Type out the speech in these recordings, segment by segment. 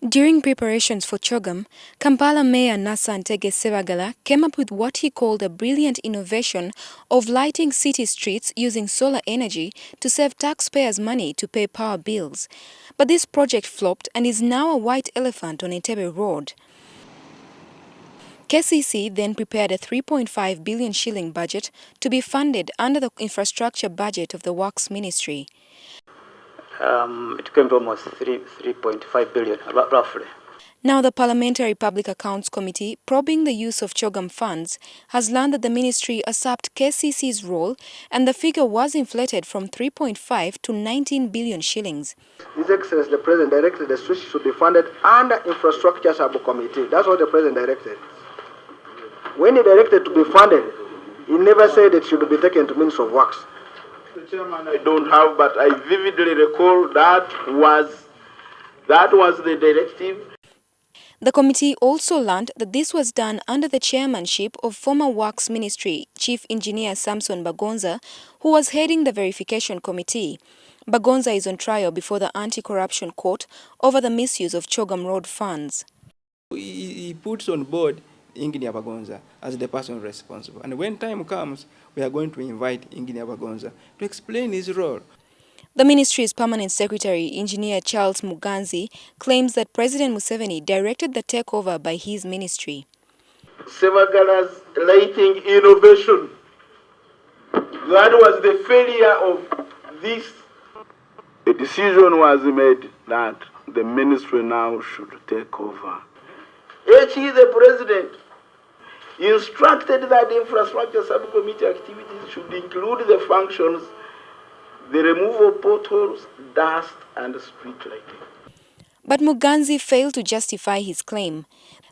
During preparations for Chogm, Kampala Mayor Nassan Sebagala came up with what he called a brilliant innovation of lighting city streets using solar energy to save taxpayers' money to pay power bills. But this project flopped and is now a white elephant on Entebbe Road. KCC then prepared a 3.5 billion shilling budget to be funded under the infrastructure budget of the Works Ministry. It came to almost 3.5 billion, roughly. Now the Parliamentary Public Accounts Committee, probing the use of Chogm funds, has learned that the ministry usurped KCC's role and the figure was inflated from 3.5 to 19 billion shillings. His Excellency the President directed the streets should be funded under Infrastructure Subcommittee. That's what the President directed. When he directed to be funded, he never said it should be taken to Ministry of Works. Mr. Chairman, I don't have, but I vividly recall that was the directive. The committee also learned that this was done under the chairmanship of former Works Ministry Chief Engineer Samson Bagonza, who was heading the verification committee. Bagonza is on trial before the Anti-Corruption Court over the misuse of Chogm Road funds. He puts on board Engineer Bagonza as the person responsible. And when time comes, we are going to invite Engineer Bagonza to explain his role. The ministry's permanent secretary, Engineer Charles Muganzi, claims that President Museveni directed the takeover by his ministry. Sebagala's lighting innovation. That was the failure of this. A decision was made that the ministry now should take over. He, the President, instructed that the infrastructure subcommittee activities should include the functions, the removal of potholes, dust, and street lighting. But Muganzi failed to justify his claim.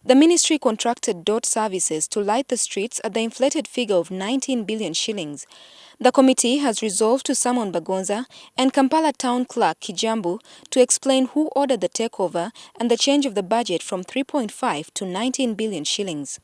The ministry contracted DOT services to light the streets at the inflated figure of 19 billion shillings. The committee has resolved to summon Bagonza and Kampala Town Clerk Kijambu to explain who ordered the takeover and the change of the budget from 3.5 to 19 billion shillings.